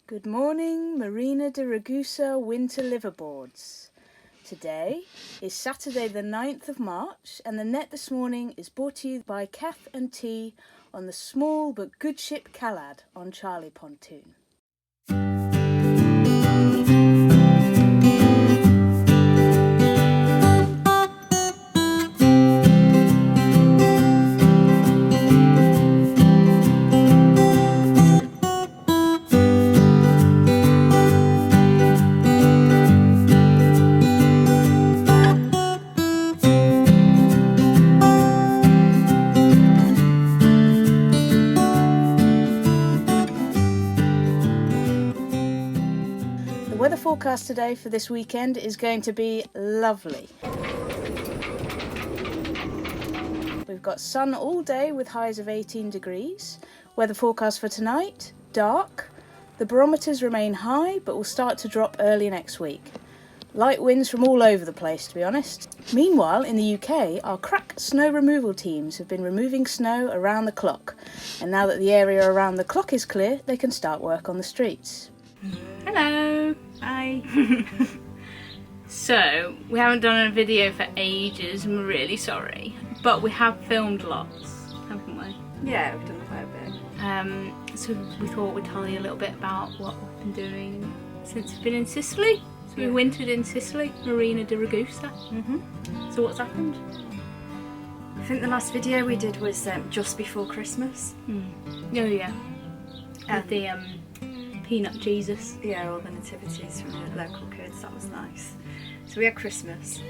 Good morning, Marina di Ragusa winter liverboards. Today is Saturday the 9th of March and the net this morning is brought to you by Kath and T on the small but good ship Calad on Charlie Pontoon. The weather forecast today for this weekend is going to be lovely. We've got sun all day with highs of 18 degrees. Weather forecast for tonight, dark. The barometers remain high but will start to drop early next week. Light winds from all over the place, to be honest. Meanwhile, in the UK, our crack snow removal teams have been removing snow around the clock. And now that the area around the clock is clear, they can start work on the streets. Hello! Hi! So, we haven't done a video for ages, I'm really sorry. But we have filmed lots, haven't we? Yeah, we've done quite a bit. So we thought we'd tell you a little bit about what we've been doing since we've been in Sicily. So we wintered in Sicily, Marina di Ragusa. So what's happened? I think the last video we did was just before Christmas. Oh yeah. With the peanut Jesus. Yeah, all the nativities from the local kids, that was nice. So we had Christmas.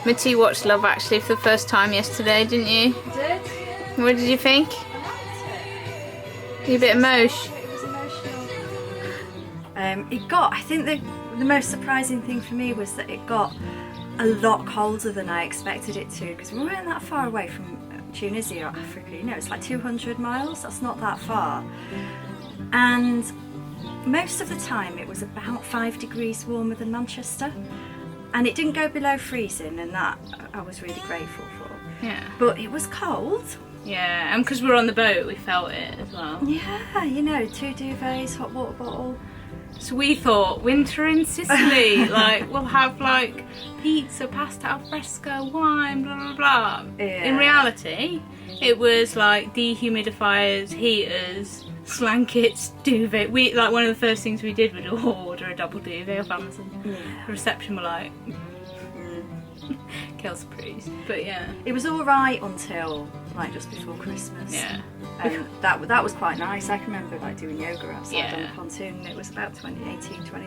Mitty watched Love Actually for the first time yesterday, didn't you? I did. What did you think? I liked it. You a bit emotional? It was emotional. I think the most surprising thing for me was that it got a lot colder than I expected it to, because we weren't that far away from Tunisia or Africa, you know, it's like 200 miles, that's not that far. And most of the time it was about 5 degrees warmer than Manchester. And it didn't go below freezing, and that I was really grateful for. Yeah. But it was cold. Yeah, and because we were on the boat, we felt it as well. Yeah, you know, 2 duvets, hot water bottle. So we thought, winter in Sicily, like, we'll have, like, pizza, pasta al fresco, wine, blah, blah, blah. Yeah. In reality, it was, like, dehumidifiers, heaters, blankets, duvet. Like, one of the first things we did was order a double duvet off Amazon. Yeah. The reception were like, Kelsey Priest. But yeah. It was alright until, like, just before Christmas. Yeah. And that was quite nice. I can remember, like, doing yoga outside on Yeah. the pontoon, and it was about 20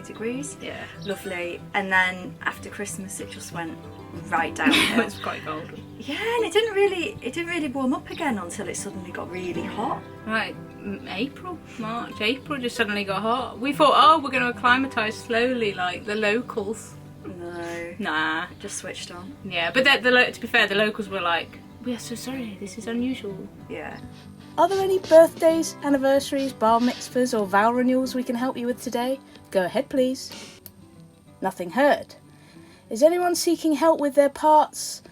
degrees. Yeah. Lovely. And then after Christmas it just went right downhill. It's quite cold. Yeah, and it didn't really warm up again until it suddenly got really hot. Right, April just suddenly got hot. We thought, oh, we're going to acclimatise slowly like the locals. No. Nah. It just switched on. Yeah, but to be fair, the locals were like, we are so sorry, this is unusual. Yeah. Are there any birthdays, anniversaries, bar mitzvahs or vow renewals we can help you with today? Go ahead please. Nothing heard. Is anyone seeking help with their parts,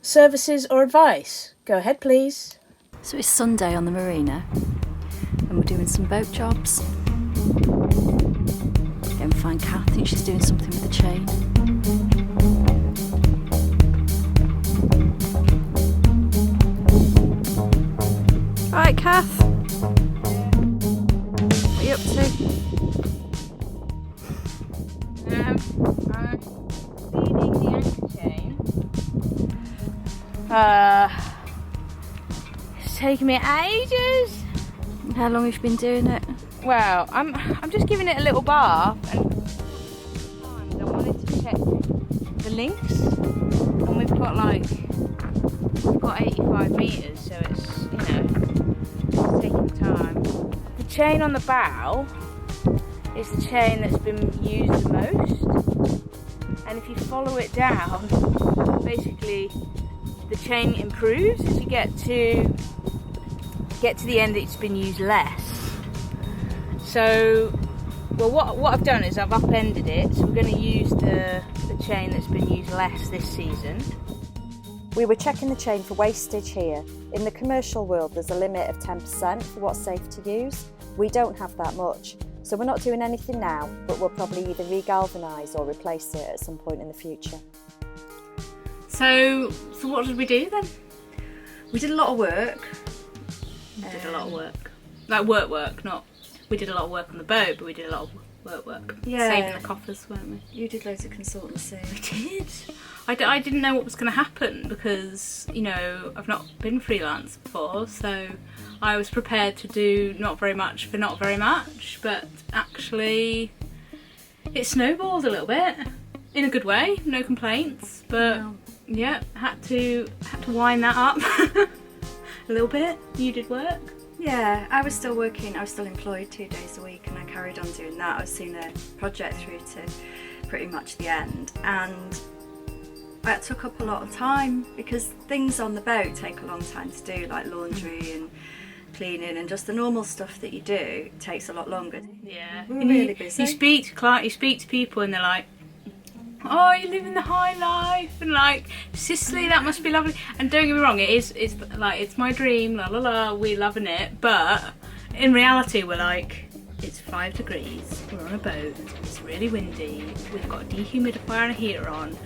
services or advice? Go ahead please. So it's Sunday on the marina and we're doing some boat jobs. Go and find Kath, I think she's doing something with the chain. Right, Kath. What are you up to? I'm feeding the anchor chain. It's taken me ages. How long have you been doing it? Well, I'm just giving it a little bath, and I wanted to check the links, and we've got 85 metres, so it's, you know, it's taking time. The chain on the bow is the chain that's been used the most, and if you follow it down, basically the chain improves as you get to the end. It's been used less. So, well, what I've done is I've upended it, so we're going to use the chain that's been used less this season. We were checking the chain for wastage here. In the commercial world, there's a limit of 10% for what's safe to use. We don't have that much, so we're not doing anything now, but we'll probably either re-galvanise or replace it at some point in the future. So what did we do then? We did a lot of work. We did a lot of work. Like work, not... We did a lot of work on the boat, but we did a lot of work. Yeah. Saving the coffers, weren't we? You did loads of consultancy. I did. I didn't know what was going to happen because, you know, I've not been freelance before, so I was prepared to do not very much for not very much, but actually it snowballed a little bit in a good way, no complaints, but yeah, had to wind that up a little bit. You did work? Yeah, I was still working, I was still employed 2 days a week, and I carried on doing that. I was seeing the project through to pretty much the end, and that took up a lot of time because things on the boat take a long time to do, like laundry and cleaning, and just the normal stuff that you do takes a lot longer. Yeah. We were really busy. You speak to people and they're like, oh, you're living the high life, and like, Sicily, that must be lovely. And don't get me wrong, it's like, it's my dream, la la la, we're loving it, but in reality we're like, it's 5 degrees, we're on a boat, it's really windy, we've got a dehumidifier and a heater on,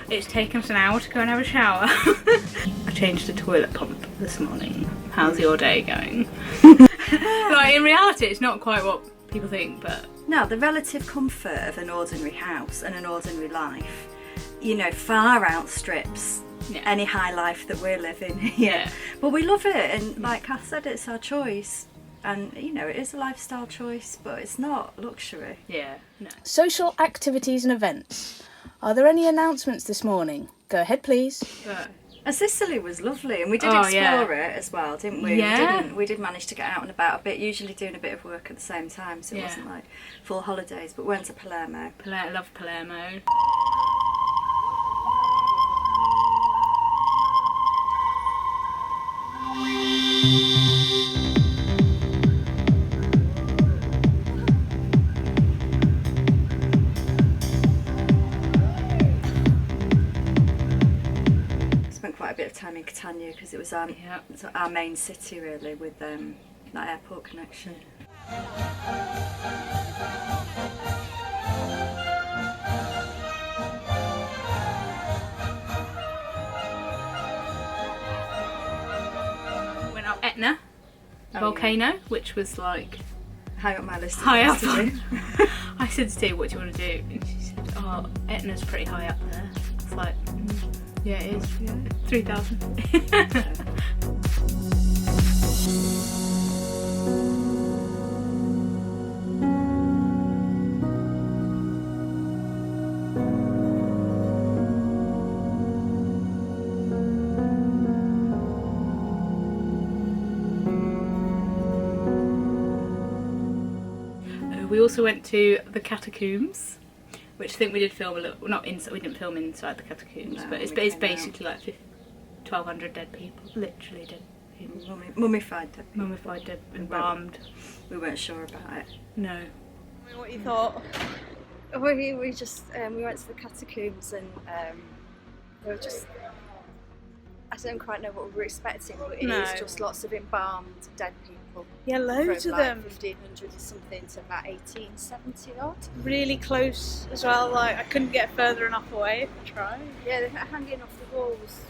it's taken us an hour to go and have a shower. I changed the toilet pump this morning. How's your day going? Like, in reality it's not quite what people think, but... No, the relative comfort of an ordinary house and an ordinary life, you know, far outstrips any high life that we're living here. Yeah. But we love it, and like Kath said, it's our choice. And, you know, it is a lifestyle choice, but it's not luxury. Yeah, no. Social activities and events. Are there any announcements this morning? Go ahead, please. And Sicily was lovely, and we did Oh, explore it as well, didn't we? Yeah. We did manage to get out and about a bit, usually doing a bit of work at the same time, so it wasn't like full holidays, but went to Palermo. Love Palermo. Quite a bit of time in Catania because it was our main city really, with that airport connection. Went up Etna volcano, which was like high up my list. High up. I said to Steve, "What do you want to do?" And she said, "Oh, Etna's pretty high up there." It's like. Yeah, it is. Yeah. 3,000. We also went to the catacombs, which I think we did film a little, not inside, we didn't film inside the catacombs, no, but it's basically like 1,200 dead people, literally dead people. Mummified dead people. Mummified dead, embalmed. We weren't sure about it. No. What you thought? We went to the catacombs, and they were just, I don't quite know what we were expecting, but it is just lots of embalmed dead people. Yeah, loads from of them. 1500 or something to about 1870 odd. Really close as well, like I couldn't get further enough away if I tried. Yeah, they were hanging off the walls,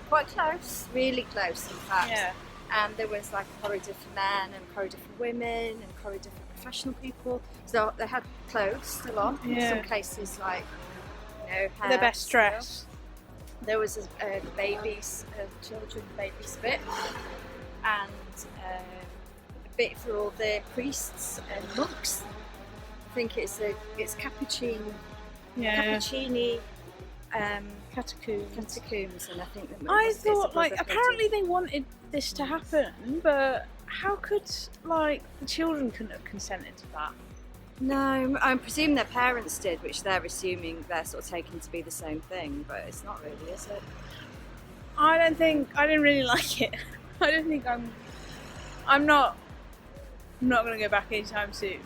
quite close, really close in fact. Yeah. And there was like a corridor for men and a corridor for women and a corridor for professional people. So they had clothes a lot. In some cases, like, you know, hair, the best dress. There was a babies, children babies bit, and a bit for all the priests and monks. I think it's Cappuccini. Cappuccini. Catacombs, and I think I thought, like, apparently they wanted this to happen, but how could, like, the children couldn't have consented to that? No, I presume their parents did, which they're assuming they're sort of taking to be the same thing, but it's not really, is it? I didn't really like it. I don't think I'm not going to go back anytime soon.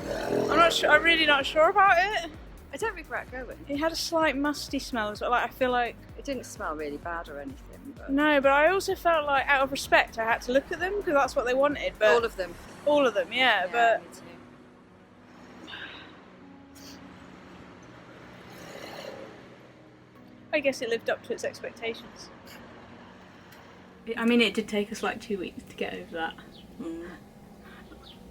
I'm really not sure about it. I don't regret going. It had a slight musty smell as well. Like, I feel like... It didn't smell really bad or anything. But No, but I also felt like, out of respect, I had to look at them because that's what they wanted. But all of them. All of them, yeah. But me too. I guess it lived up to its expectations. I mean, it did take us like 2 weeks to get over that.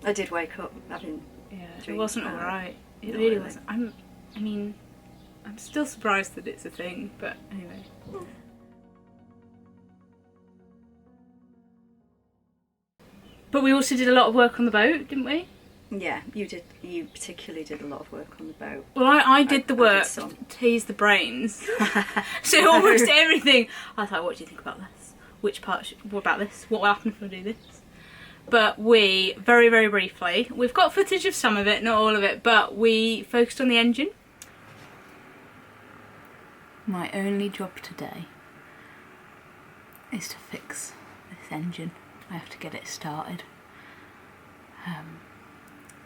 I did wake up having. Yeah, it dreams wasn't about alright. It Not really really. wasn't. I'm still surprised that it's a thing, but anyway. But we also did a lot of work on the boat, didn't we? Yeah, you did. You particularly did a lot of work on the boat. Well, I did the I work did some. to tease the brains. So almost everything. I was like, what do you think about this? Which part? What about this? What will happen if I do this? But we, very, very briefly, we've got footage of some of it, not all of it, but we focused on the engine. My only job today is to fix this engine. I have to get it started.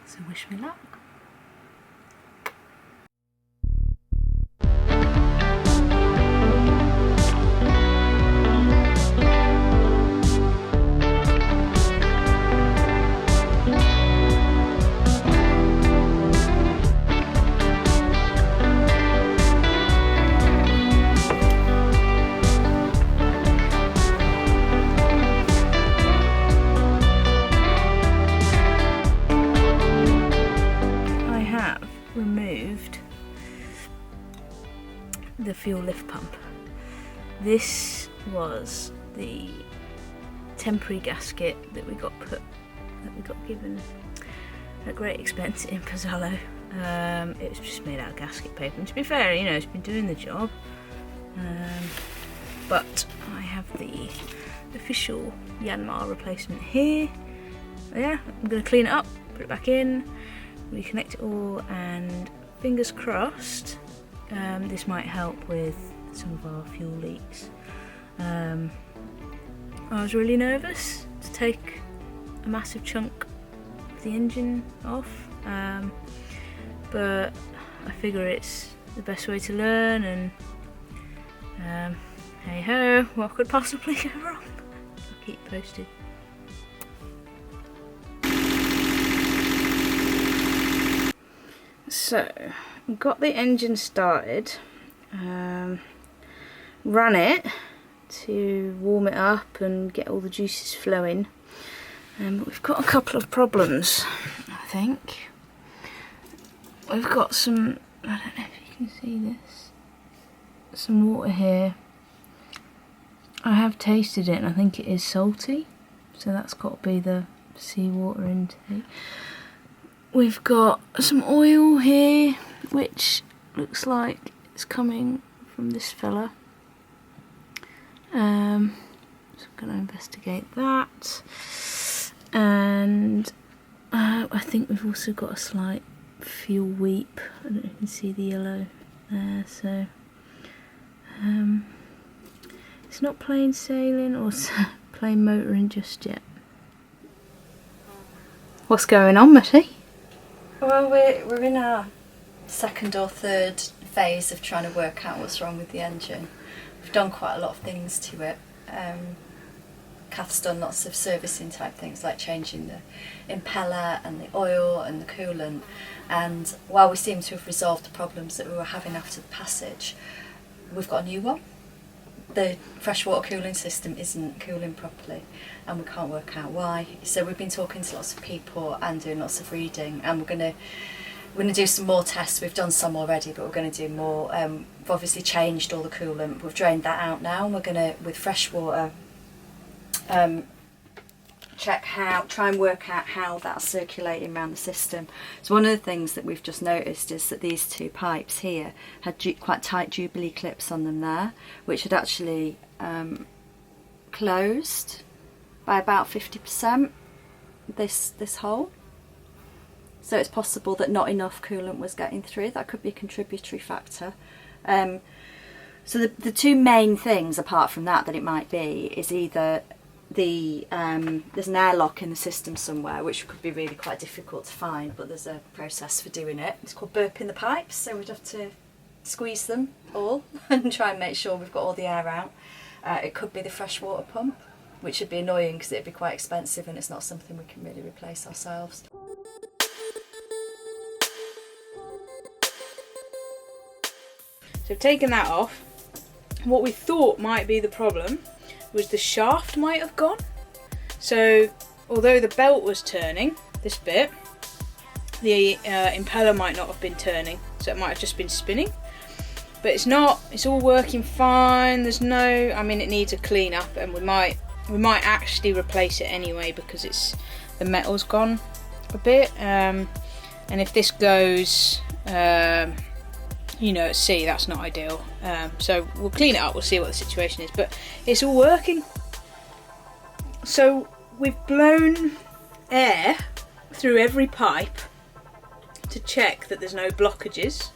So wish me luck. Removed the fuel lift pump. This was the temporary gasket that we got given at great expense in Pozzallo. It was just made out of gasket paper, and to be fair, you know, it's been doing the job. But I have the official Yanmar replacement here. Yeah, I'm going to clean it up, put it back in, reconnect it all, and fingers crossed this might help with some of our fuel leaks. I was really nervous to take a massive chunk of the engine off, but I figure it's the best way to learn, and hey ho, what could possibly go wrong? I'll keep you posted. So, got the engine started, ran it to warm it up and get all the juices flowing, but we've got a couple of problems, I think. We've got some, I don't know if you can see this, some water here. I have tasted it and I think it is salty, so that's got to be the seawater intake. We've got some oil here, which looks like it's coming from this fella. So I'm going to investigate that. And I think we've also got a slight fuel weep. I don't know if you can see the yellow there. So it's not plain sailing or plain motoring just yet. What's going on, Matty? Well, we're in our second or third phase of trying to work out what's wrong with the engine. We've done quite a lot of things to it. Kath's done lots of servicing type things like changing the impeller and the oil and the coolant, and while we seem to have resolved the problems that we were having after the passage, we've got a new one. The freshwater cooling system isn't cooling properly, and we can't work out why. So we've been talking to lots of people and doing lots of reading, and we're gonna do some more tests. We've done some already, but we're going to do more. We've obviously changed all the coolant. We've drained that out now, and we're going to, with fresh water, try and work out how that's circulating around the system. So one of the things that we've just noticed is that these two pipes here had quite tight Jubilee clips on them there, which had actually closed by about 50% this hole. So it's possible that not enough coolant was getting through. That could be a contributory factor. So the two main things apart from that it might be is either there's an airlock in the system somewhere, which could be really quite difficult to find, but there's a process for doing it. It's called burping the pipes, so we'd have to squeeze them all and try and make sure we've got all the air out. It could be the freshwater pump, which would be annoying because it'd be quite expensive and it's not something we can really replace ourselves. So we've taken that off. What we thought might be the problem was the shaft might have gone. So although the belt was turning, this bit, the impeller might not have been turning, so it might have just been spinning. But it's not, it's all working fine. There's no, I mean, it needs a clean up, and we might actually replace it anyway because it's, the metal's gone a bit. And if this goes, you know, at sea, that's not ideal. So we'll clean it up, we'll see what the situation is, but it's all working. So we've blown air through every pipe to check that there's no blockages.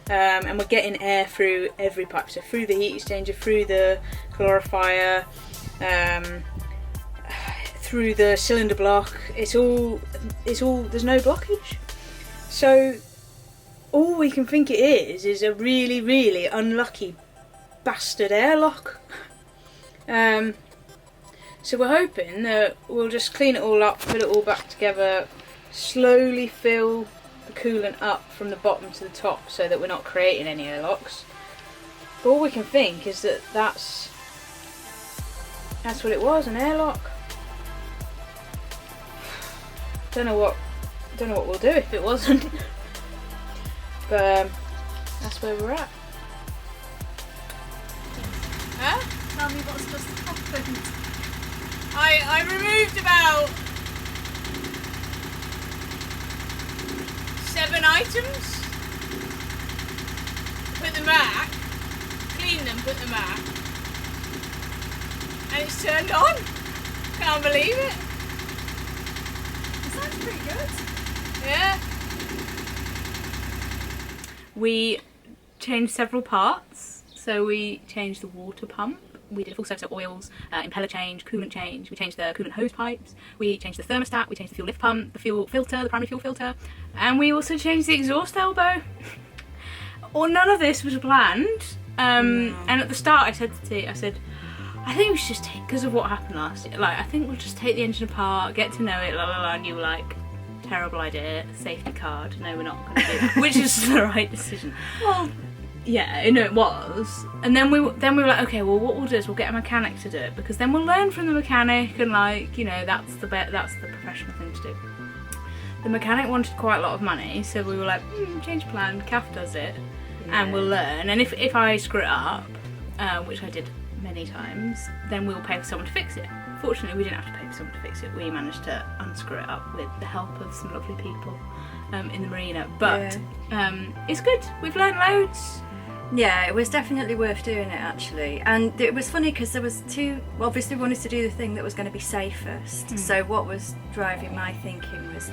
And we're getting air through every pipe, so through the heat exchanger, through the calorifier, through the cylinder block. It's all, there's no blockage. So all we can think it is a really, really unlucky bastard airlock. So we're hoping that we'll just clean it all up, put it all back together, slowly fill the coolant up from the bottom to the top so that we're not creating any airlocks. But all we can think is that that's what it was, an airlock. Don't know what we'll do if it wasn't. But that's where we're at. Huh? Tell me what's just happened. I removed about 7 items, put them back, cleaned them, put them back, and it's turned on. Can't believe it. It sounds pretty good. Yeah. We changed several parts. So we changed the water pump. We did a full service of oils, impeller change, coolant change. We changed the coolant hose pipes. We changed the thermostat. We changed the fuel lift pump, the fuel filter, the primary fuel filter, and we also changed the exhaust elbow. Well, none of this was planned. And at the start, I said to T, I think we should just take, because of what happened last year. Like, I think we'll just take the engine apart, get to know it, la la la. And you were like, terrible idea, safety card. No, we're not going to do that. Which is the right decision. Well, yeah, you know, it was. And then we were like, okay, well, what we'll do is we'll get a mechanic to do it, because then we'll learn from the mechanic, and like, you know, that's the professional thing to do. The mechanic wanted quite a lot of money, so we were like, change plan. Kath does it, and we'll learn. And if I screw it up, which I did many times, then we'll pay for someone to fix it. Fortunately, we didn't have to pay for someone to fix it. We managed to unscrew it up with the help of some lovely people in the marina. But it's good. We've learned loads. Yeah, it was definitely worth doing it actually. And it was funny because there was obviously we wanted to do the thing that was going to be safest. So what was driving my thinking was,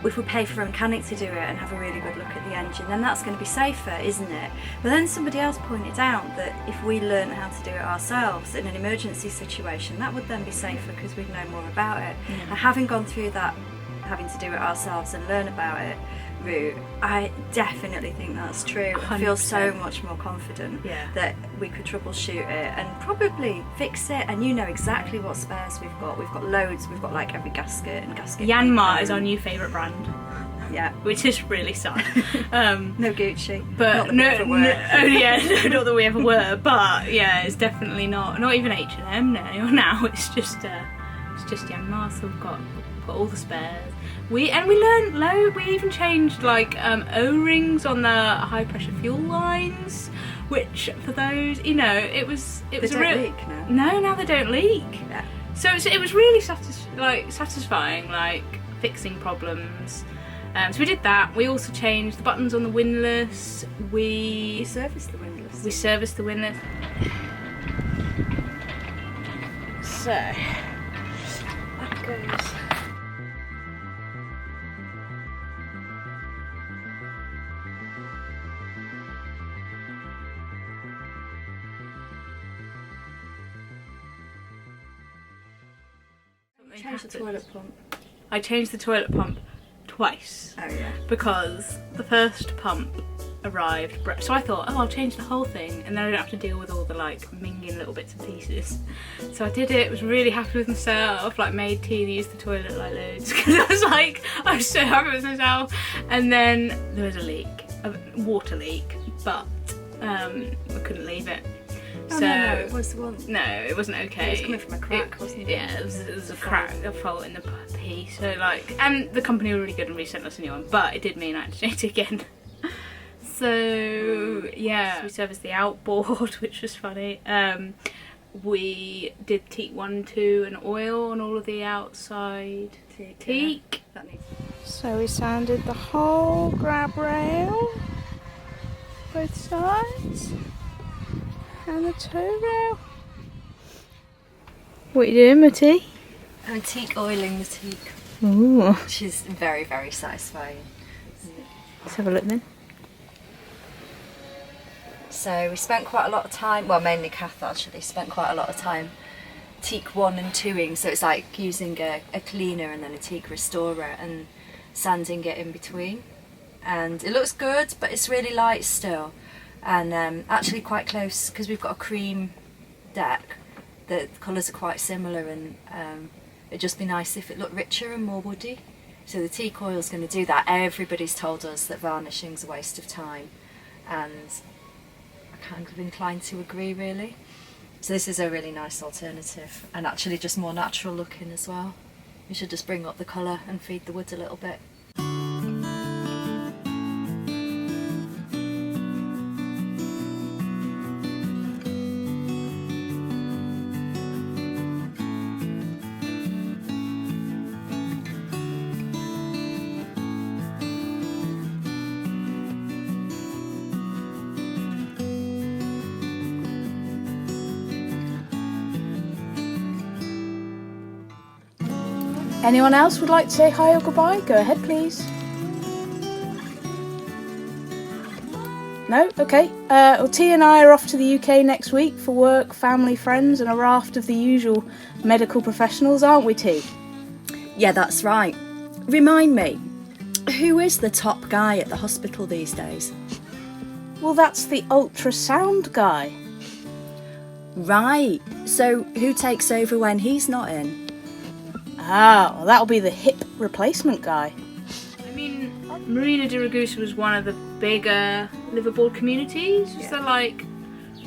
if we pay for a mechanic to do it and have a really good look at the engine, then that's going to be safer, isn't it? But then somebody else pointed out that if we learn how to do it ourselves in an emergency situation, that would then be safer because we'd know more about it. And having gone through that, having to do it ourselves and learn about it route, I definitely think that's true. 100%. I feel so much more confident that we could troubleshoot it and probably fix it, and you know exactly what spares we've got. We've got loads, we've got like every gasket and gasket. Yanmar is our new favourite brand. Yeah. Which is really sad. No Gucci. But not that not that we ever were, but yeah, it's definitely not even H&M now. It's just Yanmar, so we've got all the spares. We learned loads. We even changed like O-rings on the high pressure fuel lines, which for those, you know, it was they don't leak now. No, now they don't leak. Yeah. So it was really satisfying, like fixing problems. So we did that. We also changed the buttons on the windlass. We serviced the windlass. We serviced the windlass. So that goes. Change the toilet pump. I changed the toilet pump twice. Oh yeah. Because the first pump arrived, so I thought, oh, I'll change the whole thing and then I don't have to deal with all the like minging little bits and pieces. So I did it, was really happy with myself, like made tea, used the toilet like loads because I was so happy with myself. And then there was a leak, a water leak, but we couldn't leave it. Oh, So no, it was the one. No, it wasn't okay. It was coming from a crack, wasn't it? Yeah, it was a crack, a fault in the pee. So like, and the company were really good and resent us a new one, but it did mean I had to change it again. So yeah, we serviced the outboard, which was funny. We did teak 1, 2 and oil on all of the outside teak. Yeah. So we sanded the whole grab rail, both sides, and the tow rail. What are you doing, Matty? I'm teak oiling the teak, Ooh. which is very, very satisfying. Let's have a look then. So we spent quite a lot of time, well mainly Kath actually, spent quite a lot of time teak 1 and 2ing, so it's like using a cleaner and then a teak restorer and sanding it in between. And it looks good, but it's really light still. And actually quite close, because we've got a cream deck, the colours are quite similar, and it'd just be nice if it looked richer and more woody. So the teak oil's going to do that. Everybody's told us that varnishing's a waste of time, and I kind of inclined to agree really. So this is a really nice alternative, and actually just more natural looking as well. You should just bring up the colour and feed the wood a little bit. Anyone else would like to say hi or goodbye? Go ahead, please. No? Okay. Well, T and I are off to the UK next week for work, family, friends, and a raft of the usual medical professionals, aren't we, T? Yeah, that's right. Remind me, who is the top guy at the hospital these days? Well, that's the ultrasound guy. Right, so who takes over when he's not in? Ah, well, that'll be the hip replacement guy. I mean, Marina di Ragusa was one of the bigger liveaboard communities. Yeah. So like,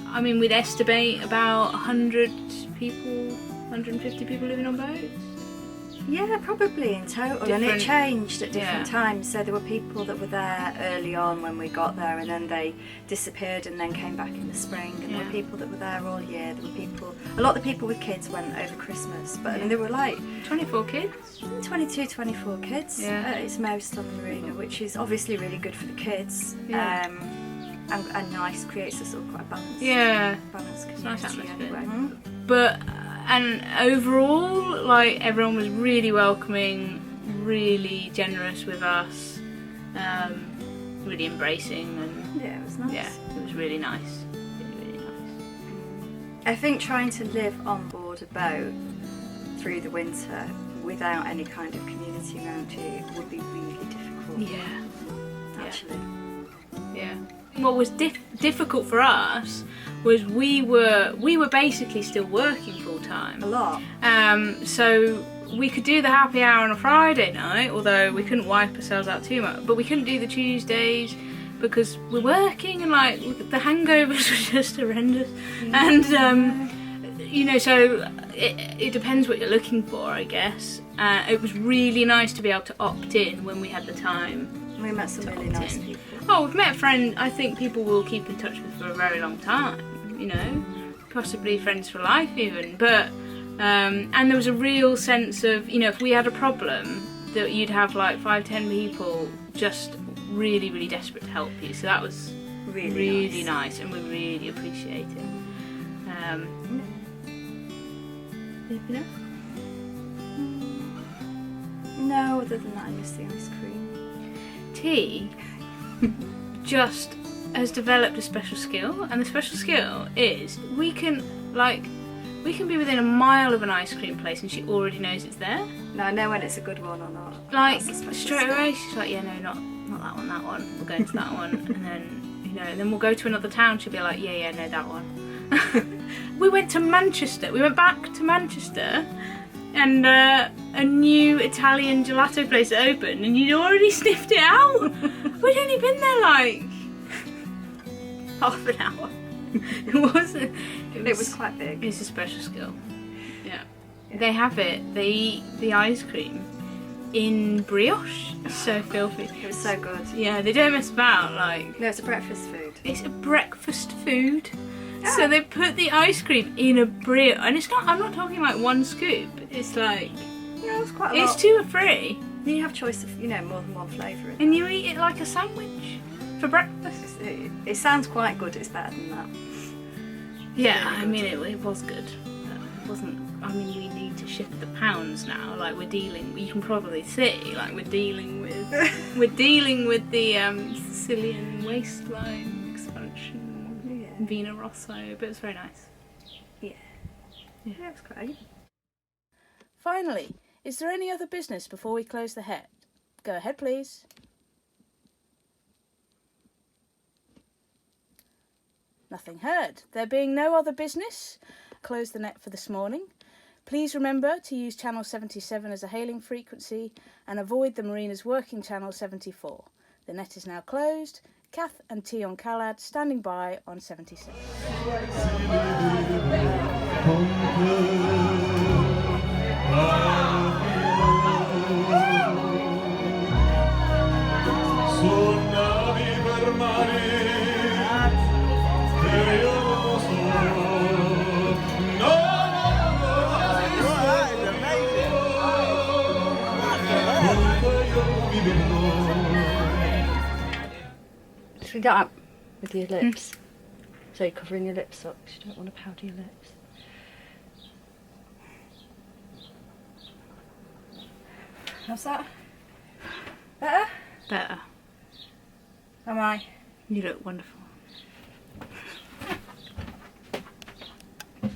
I mean, we'd estimate about 100 people, 150 people living on boats. Yeah, probably in total, and it Different- changed at different yeah. times. So there were people that were there early on when we got there, and then they disappeared and then came back in the spring. And there were Yeah. people that were there all year. There were people, a lot of the people with kids went over Christmas, but I mean, there were like 24 kids. 22, 24 kids Yeah. at its most on the marina, which is obviously really good for the kids. Yeah. And nice, creates a sort of quite balanced, balanced It's a nice community atmosphere. anyway. But, and overall, like, everyone was really welcoming, really generous with us, really embracing, and Yeah, it was nice. yeah, it was really nice. Really, really nice. I think trying to live on board a boat through the winter without any kind of community around you would be really difficult. Yeah. Actually. Yeah. What was difficult for us was we were basically still working full time. A lot. So we could do the happy hour on a Friday night, although we couldn't wipe ourselves out too much. But we couldn't do the Tuesdays because we're working, and like the hangovers were just horrendous. And you know, so it depends what you're looking for, I guess. It was really nice to be able to opt in when we had the time. We met some really nice people. Oh, we've met a friend I think people will keep in touch with for a very long time, you know, possibly friends for life even, but, and there was a real sense of, you know, if we had a problem, that you'd have like 5-10 people just really, really desperate to help you, so that was really nice, and we really appreciate it. Anything else? No, other than that, I miss the ice cream. T just has developed a special skill, and the special skill is we can We can be within a mile of an ice cream place and she already knows it's there. No, I know when it's a good one or not. Like, That's the straight away, she's like, yeah, no, not that one, that one. We're going to that one. And then, you know, and then we'll go to another town. She'll be like, yeah, no, that one. We went to Manchester. We went back to Manchester and a new Italian gelato place opened and you'd already sniffed it out. We'd only been there like half an hour. It wasn't. It was quite big. It's a special skill. Yeah. They have it. They eat the ice cream in brioche. It's so filthy. It was so good. Yeah, they don't mess about. Like, No, it's a breakfast food. it's a breakfast food. So they put the ice cream in a brioche, and it's not. I'm not talking like one scoop. It's like Yeah, it's quite a it's lot. 2 or 3, You have choice of, you know, more than one flavour. and you eat it like a sandwich for breakfast. It sounds quite good. It's better than that. Yeah, I mean it was good. It wasn't. I mean, we need to shift the pounds now. Like we're dealing. You can probably see. Like we're dealing with the Sicilian waistline expansion, Vina Rosso. But it's very nice. Yeah, it's great. Finally, is there any other business before we close the head? Go ahead, please. Nothing heard. There being no other business, close the net for this morning. Please remember to use channel 77 as a hailing frequency and avoid the marinas working channel 74. The net is now closed. Kath and T on Calad standing by on 77. Should we do that with your lips? So you're covering your lips up because you don't want to powder your lips. How's that? Better? Better. Am I? You look wonderful.